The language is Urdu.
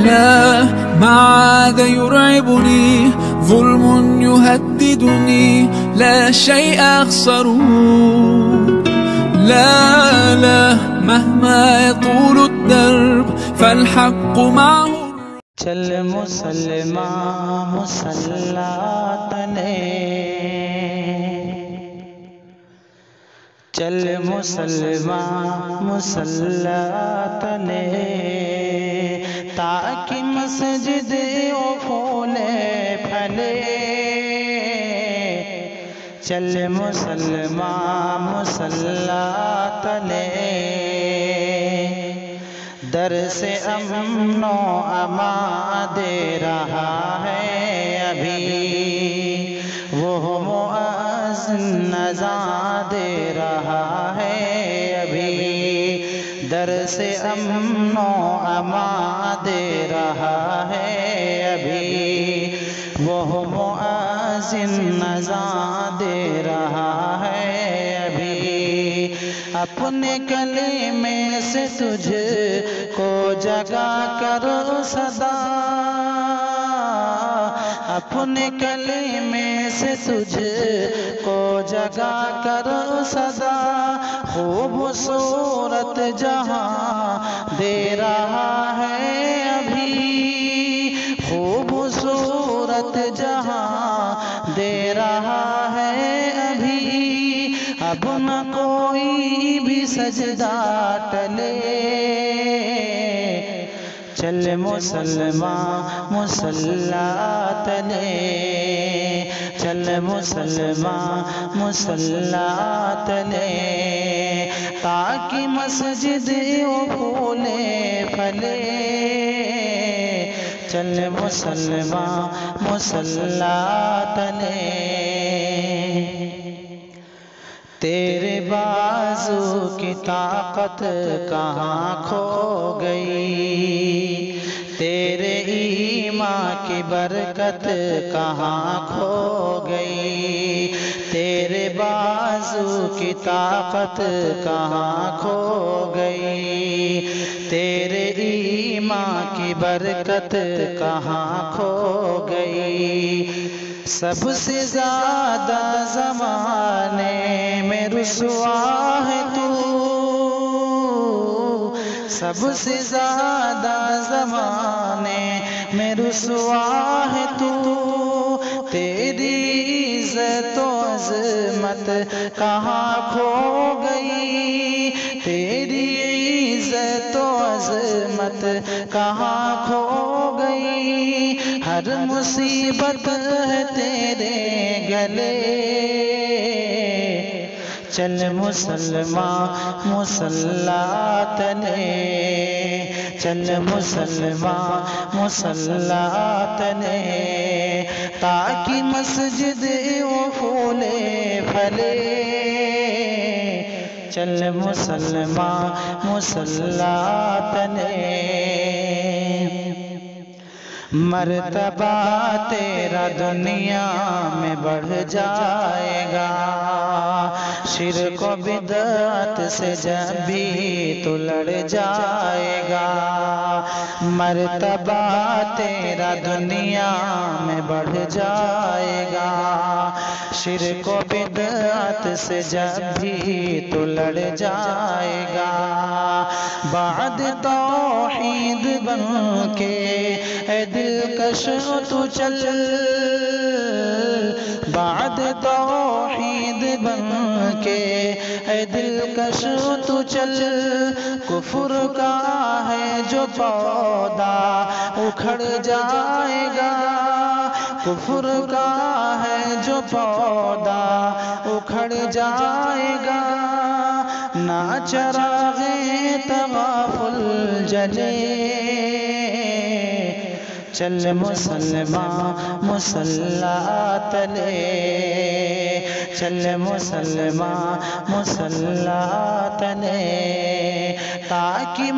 لا ما عاد يرعبني ظلم يهددني لا شيء أخسره لا لا مهما يطول الدرب فالحق معه چل مسلمان مسلح تنے چل مسلمان مسلح تنے تاکہ مسجد او پھولے پھلے چل مسلمان مسلح تنے در سے امن و امان دے رہا ہے ابھی وہ مؤذن اذان دے رہا ہے ابھی در سے امن و امان دے رہا ہے ابھی وہ مؤذن اذان دے رہا ہے ابھی اپنے کلمے سے تجھ کو جگا کر صدا اپنے کلمے سے تجھ کو جگا کر صدا خوبصورت جہاں دے رہا ہے ابھی خوبصورت جہاں دے رہا ہے ابھی اب نہ کوئی بھی سجدہ ٹلے چل مسلمان مسلح تنے چل مسلمان مسلح تنے تاکہ مسجد او پھولے پھلے چل مسلمان مسلح تنے تیرے بازو کی طاقت کہاں کھو گئی تیرے ایمان کی برکت کہاں کھو گئی تیرے بازو کی طاقت کہاں کھو گئی تیرے ایمان کی برکت کہاں کھو گئی سب سے زیادہ زمانے میں رسوا ہے تو سب سے زیادہ زمانے میں رسوا ہے تو تیری عزت و عظمت کہاں کھو گئی تیری عزت و عظمت کہاں کھو گئی ہر مصیبت ہے تیرے گلے چل مسلمان مسلح تنے چل مسلمان مسلح تنے تاکہ مسجد او پھولے پھلے چل مسلمان مسلح تنے مرتبہ تیرا دنیا میں بڑھ جائے گا شرک و بدعت سے جب بھی تو لڑ جائے گا مرتبہ تیرا دنیا میں بڑھ جائے گا شرک و بدعت سے جب بھی تو لڑ جائے گا بعد توحید بن کے اے دلکش تو چل بعد توحید بن کے اے دلکش تو چل کفر کا ہے جو پودا اکھڑ جائے گا کفر کا ہے جو پودا اکھڑ جائے گا نہ چراغ تغافل جلے چل مسلمان مسلح تنے چل مسلمان مسلح تنے تاکہ